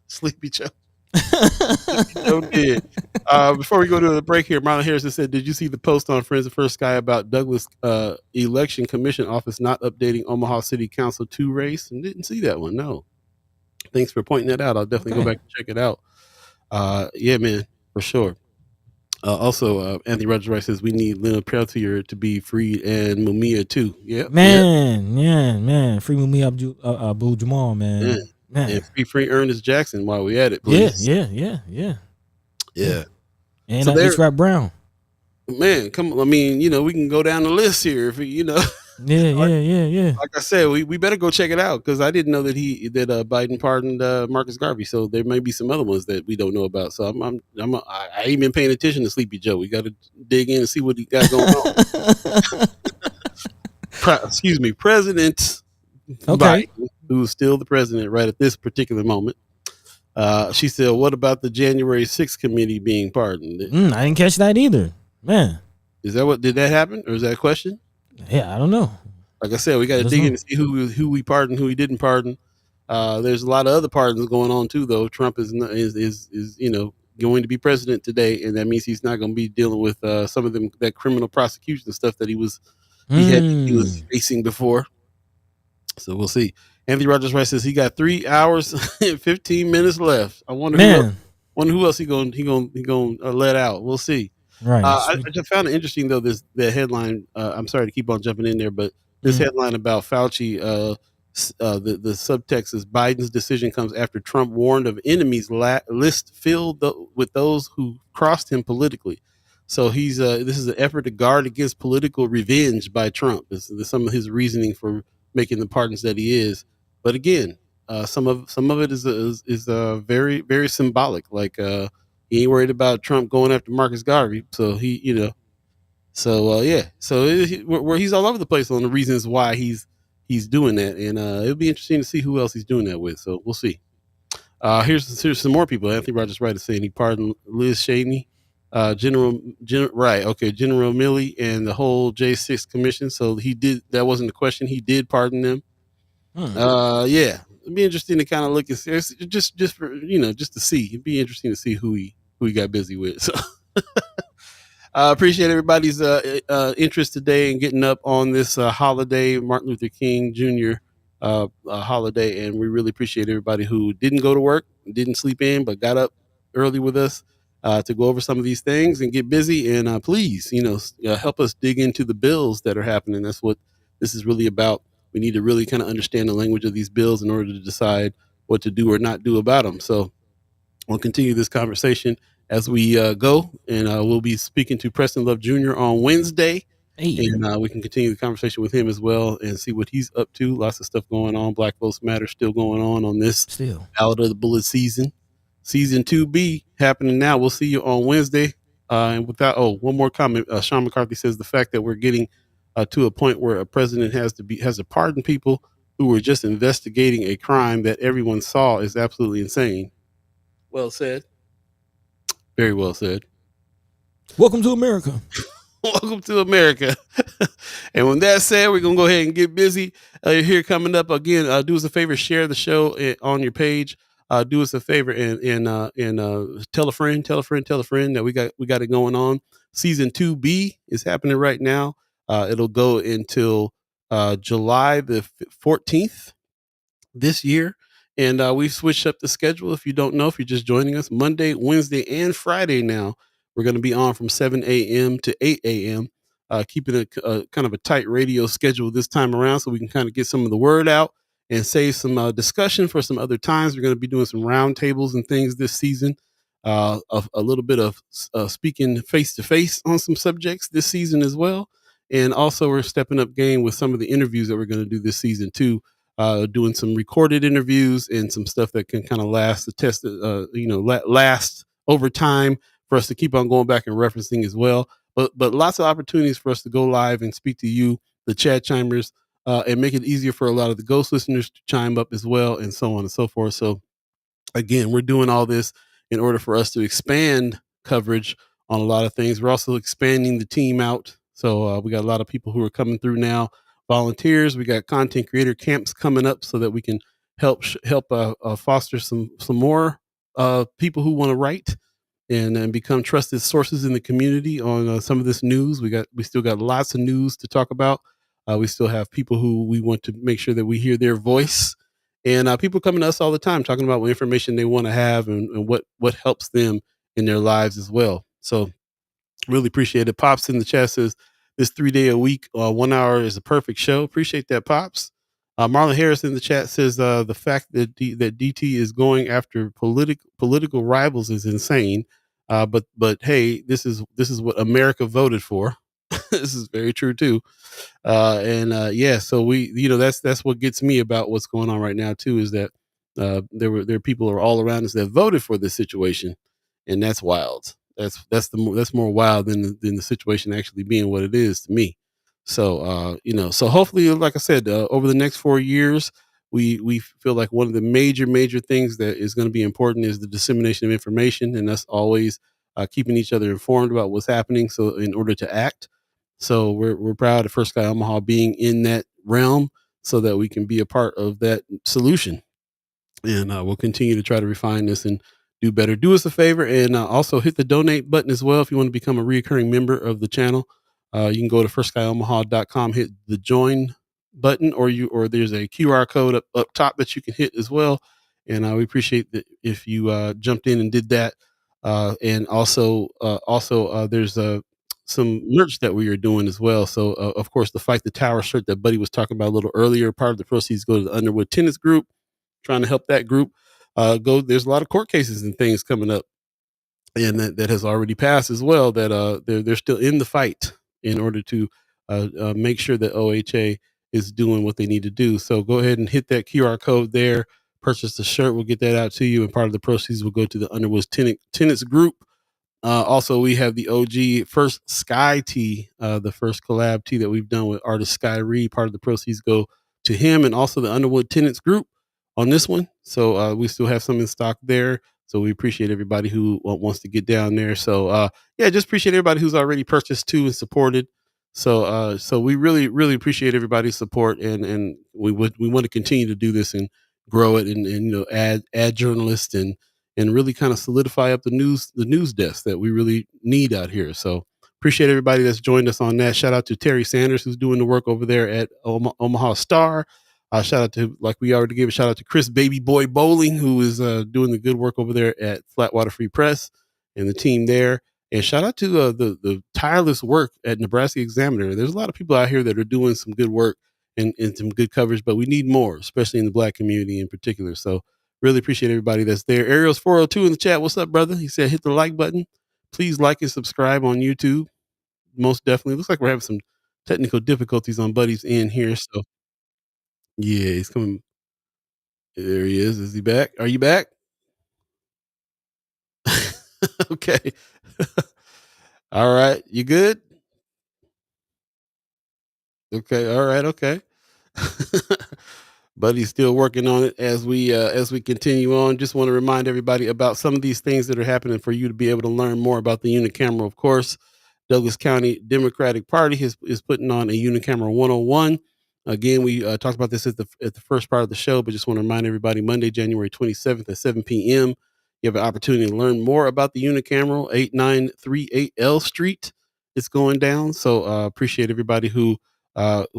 Sleepy Joe. So did. Before we go to the break here, Marlon Harrison said, "Did you see the post on Friends of First Sky about Douglas Election Commission Office not updating Omaha City Council 2 race?" And didn't see that one. No. Thanks for pointing that out. I'll definitely go back and check it out. Yeah, man, for sure. Also, Anthony Rogers Wright says we need Leonard Peltier to be freed and Mumia too. Yeah, man, free Mumia Abu Jamal, man. And free Ernest Jackson while we at it, please. Yeah. And so H-Rap Brown. Man, come on. I mean, we can go down the list here if Yeah. Like I said, we better go check it out because I didn't know that Biden pardoned Marcus Garvey. So there may be some other ones that we don't know about. So I ain't been paying attention to Sleepy Joe. We got to dig in and see what he got going on. Excuse me, President Biden, who's still the president right at this particular moment. She said, "What about the January 6th committee being pardoned?" I didn't catch that either, man. Did that happen, or is that a question? Yeah, I don't know. Like I said, we got to dig in and see who we pardoned, who we didn't pardon. There's a lot of other pardons going on too, though. Trump is going to be president today, and that means he's not going to be dealing with some of that criminal prosecution stuff that he was facing before. So we'll see. Anthony Rogers Wright says he got 3 hours and 15 minutes left. I wonder who else he gonna let out. We'll see. Right. I just found it interesting though. The headline. I'm sorry to keep on jumping in there, but this headline about Fauci. The subtext is Biden's decision comes after Trump warned of enemies list filled with those who crossed him politically. So this is an effort to guard against political revenge by Trump. This is some of his reasoning for making the pardons that he is. But again, some of it is very, very symbolic. Like he ain't worried about Trump going after Marcus Garvey. So So he's all over the place on the reasons why he's doing that, and it'll be interesting to see who else he's doing that with. So we'll see. Here's some more people. Anthony Rogers Wright is saying he pardoned Liz Cheney, General Milley, and the whole J6 commission. So he did. That wasn't the question. He did pardon them. Yeah, it'd be interesting to kind of look and see, just for just to see. It'd be interesting to see who he got busy with. So. I appreciate everybody's interest today in getting up on this holiday, Martin Luther King Jr. Holiday, and we really appreciate everybody who didn't go to work, didn't sleep in, but got up early with us to go over some of these things and get busy. And please, help us dig into the bills that are happening. That's what this is really about. We need to really kind of understand the language of these bills in order to decide what to do or not do about them. So we'll continue this conversation as we go, and we'll be speaking to Preston Love Jr. on Wednesday, and we can continue the conversation with him as well and see what he's up to. Lots of stuff going on. Black Votes Matter still going on this Out of the Bullet season. Season 2B happening now. We'll see you on Wednesday. And without, one more comment. Sean McCarthy says the fact that we're getting to a point where a president has to pardon people who were just investigating a crime that everyone saw is absolutely insane. Well said. Very well said. Welcome to America. Welcome to America. And with that said, we're going to go ahead and get busy here coming up. Again, do us a favor, share the show on your page. Do us a favor and tell a friend that we got it going on. Season 2B is happening right now. It'll go until July the 14th this year. And we've switched up the schedule. If you don't know, if you're just joining us, Monday, Wednesday, and Friday now, we're going to be on from 7 a.m. to 8 a.m., keeping a kind of a tight radio schedule this time around so we can kind of get some of the word out and save some discussion for some other times. We're going to be doing some roundtables and things this season, a little bit of speaking face-to-face on some subjects this season as well. And also we're stepping up game with some of the interviews that we're going to do this season too. Doing some recorded interviews and some stuff that can kind of last the test, last over time for us to keep on going back and referencing as well. But lots of opportunities for us to go live and speak to you, the chat chimers, and make it easier for a lot of the ghost listeners to chime up as well, and so on and so forth. So again, we're doing all this in order for us to expand coverage on a lot of things. We're also expanding the team out. So we got a lot of people who are coming through now. Volunteers. We got content creator camps coming up so that we can help foster some more people who want to write and become trusted sources in the community on some of this news. We still got lots of news to talk about. We still have people who we want to make sure that we hear their voice, and people coming to us all the time talking about what information they want to have and what helps them in their lives as well. So really appreciate it. Pops in the chat says this 3-day a week, 1 hour is a perfect show. Appreciate that, Pops. Marlon Harris in the chat says the fact that that DT is going after political rivals is insane. But hey, this is what America voted for. This is very true too. Yeah, so that's what gets me about what's going on right now too, is that there are people are all around us that voted for this situation, and that's wild. That's more wild than the situation actually being what it is to me. So so hopefully, like I said, over the next 4 years, we feel like one of the major things that is going to be important is the dissemination of information, and that's always keeping each other informed about what's happening. So in order to act. So we're proud of First Sky Omaha being in that realm so that we can be a part of that solution. And we'll continue to try to refine this and do better. Do us a favor and also hit the donate button as well if you want to become a reoccurring member of the channel. You can go to firstskyOmaha.com, hit the join button, or there's a QR code up top that you can hit as well. And we appreciate that if you jumped in and did that. And also there's some merch that we are doing as well. So, of course, the Fight the Tower shirt that Buddy was talking about a little earlier, part of the proceeds go to the Underwood Tennis Group, trying to help that group there's a lot of court cases and things coming up, and that has already passed as well, that they're still in the fight in order to make sure that OHA is doing what they need to do. So go ahead and hit that QR code there, purchase the shirt, we'll get that out to you, and part of the proceeds will go to the Underwood Tennis Group. Also, we have the OG First Sky tee, the first collab tee that we've done with artist Sky Reed. Part of the proceeds go to him and also the Underwood Tenants Group on this one. So we still have some in stock there. So we appreciate everybody who wants to get down there. So just appreciate everybody who's already purchased too and supported. So we really appreciate everybody's support, and we want to continue to do this and grow it and add journalists and really kind of solidify up the news desk that we really need out here. So appreciate everybody that's joined us on that. Shout out to Terry Sanders, who's doing the work over there at Omaha Star. Shout out to, like we already gave a shout out to Chris Baby Boy Bowling, who is doing the good work over there at Flatwater Free Press and the team there. And shout out to the tireless work at Nebraska Examiner. There's a lot of people out here that are doing some good work and some good coverage, but we need more, especially in the Black community in particular. So really appreciate everybody that's there. Ariel's 402 in the chat. What's up, brother? He said, hit the like button. Please like and subscribe on YouTube. Most definitely. Looks like we're having some technical difficulties on Buddy's end here. So yeah, he's coming. There he is. Is he back? Are you back? Okay. All right. You good? Okay. All right. Okay. Buddy's still working on it as we continue on. Just want to remind everybody about some of these things that are happening for you to be able to learn more about the unicameral. Of course, Douglas County Democratic Party is putting on a unicameral 101. Again, we talked about this at the first part of the show, but just want to remind everybody, Monday, January 27th at 7 p.m., you have an opportunity to learn more about the unicameral. 8938 L Street is going down. So appreciate everybody who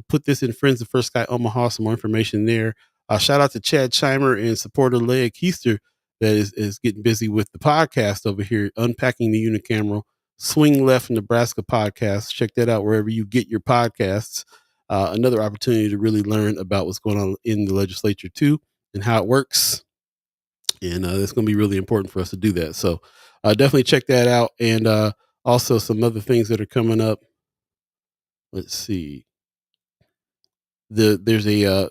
put this in Friends of First Sky Omaha. Some more information there. Shout out to Chad Scheimer and supporter Leah Keister that is getting busy with the podcast over here, Unpacking the Unicameral. Swing Left Nebraska podcast. Check that out wherever you get your podcasts. Another opportunity to really learn about what's going on in the legislature too and how it works. And that's going to be really important for us to do that. So definitely check that out. And also some other things that are coming up. Let's see. There's a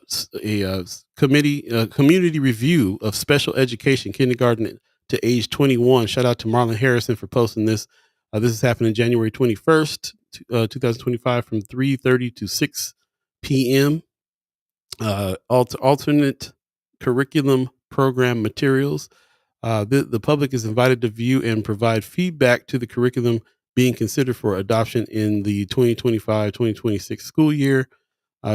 community review of special education kindergarten to age 21. Shout out to Marlon Harrison for posting this. This is happening January 21st, 2025 from 3:30 to 6 p.m. Alternate curriculum program materials. The public is invited to view and provide feedback to the curriculum being considered for adoption in the 2025-2026 school year.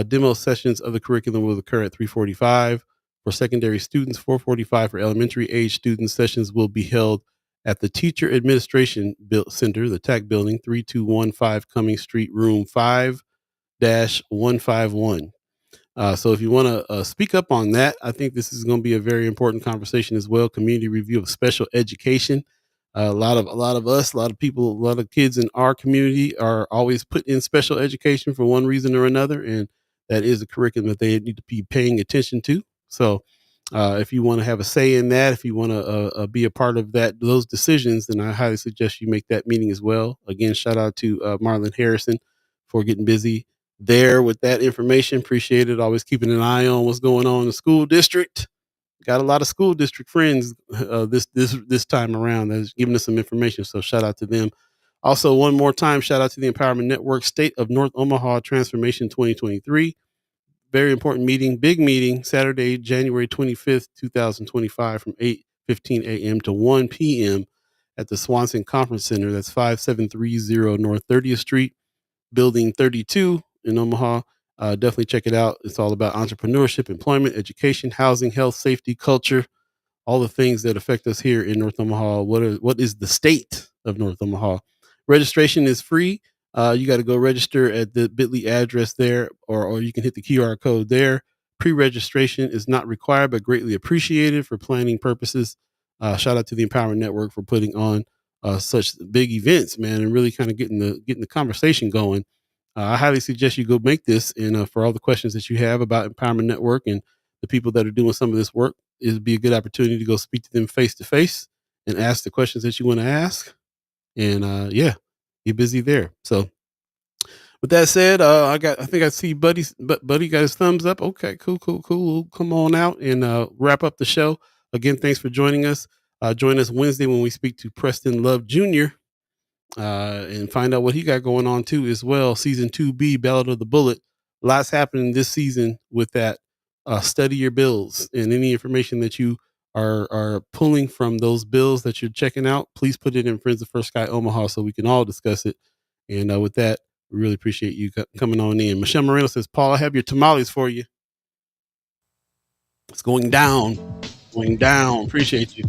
Demo sessions of the curriculum will occur at 3:45 for secondary students, 4:45 for elementary age students. Sessions will be held at the Teacher Administration Center, the TAC building, 3215 Cummings Street, room 5-151. So if you want to speak up on that, I think this is going to be a very important conversation as well. Community review of special education. A lot of us, a lot of people, a lot of kids in our community are always put in special education for one reason or another, and that is a curriculum that they need to be paying attention to. So if you want to have a say in that, if you want to be a part of those decisions, then I highly suggest you make that meeting as well. Again, shout out to Marlon Harrison for getting busy there with that information. Appreciate it. Always keeping an eye on what's going on in the school district. Got a lot of school district friends this time around that's giving us some information. So shout out to them. Also, one more time, shout out to the Empowerment Network State of North Omaha Transformation 2023. Very important meeting, big meeting, Saturday, January 25th, 2025 from 8:15 a.m. to 1 p.m. at the Swanson Conference Center. That's 5730 North 30th Street, Building 32 in Omaha. Definitely check it out. It's all about entrepreneurship, employment, education, housing, health, safety, culture, all the things that affect us here in North Omaha. What is the state of North Omaha? Registration is free. You got to go register at the bit.ly address there, or you can hit the QR code there. Pre-registration is not required, but greatly appreciated for planning purposes. Shout out to the Empowerment Network for putting on such big events, man, and really kind of getting the conversation going. I highly suggest you go make this, and for all the questions that you have about Empowerment Network and the people that are doing some of this work, it'd be a good opportunity to go speak to them face to face and ask the questions that you want to ask. And get busy there. So with that said, I think I see Buddy got his thumbs up. Okay, cool. We'll come on out and wrap up the show. Again, thanks for joining us. Join us Wednesday when we speak to Preston Love Jr. And find out what he got going on too as well. Season 2B, Ballad of the Bullet. Lots happening this season with that. Study your bills, and any information that you are pulling from those bills that you're checking out, please put it in Friends of First Sky Omaha so we can all discuss it. And with that, we really appreciate you coming on in. Michelle Moreno says, Paul, I have your tamales for you. It's going down. Appreciate you.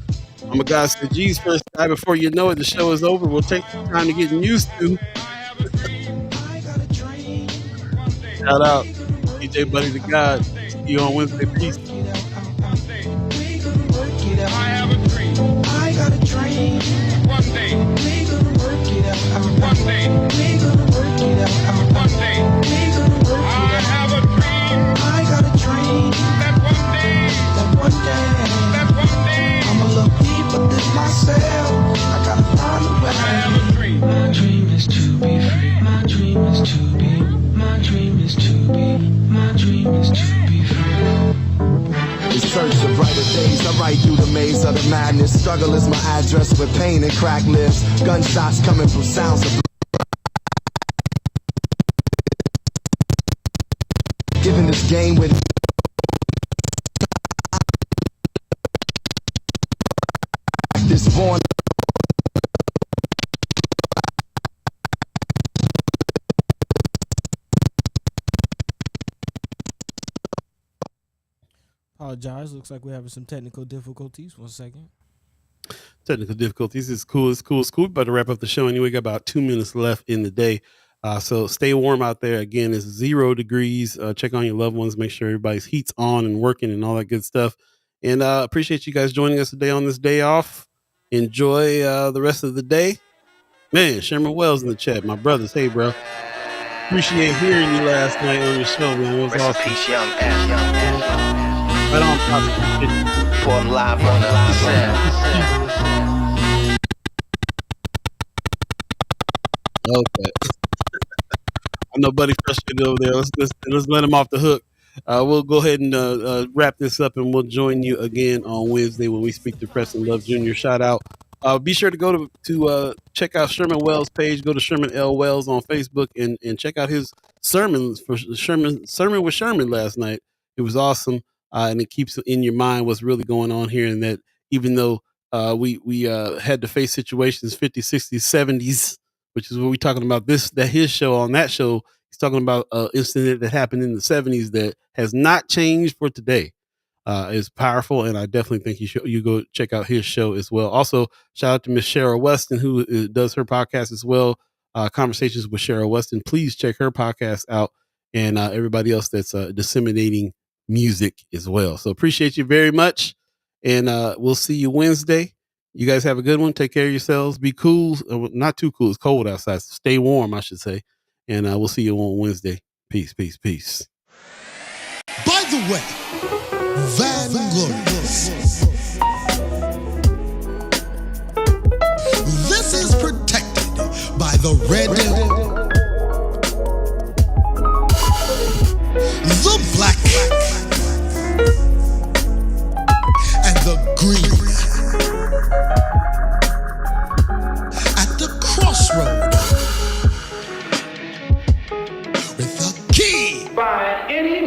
I'm a guy said, geez, first guy, before you know it, the show is over. We'll take some time to get used to. Shout out, DJ Buddy the God. See you on Wednesday. Peace. I have a dream. I got a dream. One day. We gonna work it out. One day. We gonna work it out. One day. We gonna work it out. I have a dream. I got a dream. That one day. I'm a little deeper than myself. I gotta find a way. I have a dream. My dream is to be free. My dream is to be. My dream is to be. My dream is to be free. In search of brighter days, I ride through the maze of the madness. Struggle is my address where pain and crack lives. Gunshots coming from sounds of giving this game with this born. Apologize. Looks like we're having some technical difficulties. 1 second. Technical difficulties. It's cool. About to wrap up the show anyway. Got about 2 minutes left in the day. So stay warm out there. Again, it's 0 degrees. Check on your loved ones. Make sure everybody's heat's on and working and all that good stuff. And appreciate you guys joining us today on this day off. Enjoy the rest of the day. Man, Sherman Wells in the chat. My brothers. Hey, bro. Appreciate hearing you last night on your show, man. It was awesome. Peace, young S. Right on, Pop. Report live on the set. Okay. I know Buddy frustrated over there. Let's let him off the hook. We'll go ahead and wrap this up, and we'll join you again on Wednesday when we speak to Preston Love Jr. Shout out. Be sure to go to check out Sherman Wells' page. Go to Sherman L. Wells on Facebook and check out his sermons for Sermon with Sherman last night. It was awesome. And it keeps in your mind what's really going on here, and that even though we had to face situations 50s, 60s, 70s, which is what we're talking about his show, on that show, he's talking about an incident that happened in the 70s that has not changed for today. is powerful, and I definitely think you go check out his show as well. Also, shout out to Miss Cheryl Weston, who does her podcast as well, Conversations with Cheryl Weston. Please check her podcast out, and everybody else that's disseminating music as well. So appreciate you very much, and we'll see you Wednesday. You guys have a good one. Take care of yourselves. Be cool. Not too cool. It's cold outside. So stay warm, I should say. And we'll see you on Wednesday. Peace, peace, peace. By the way, Vanglorious, this is protected by the red, the black, and the green. At the crossroad, with the key. By any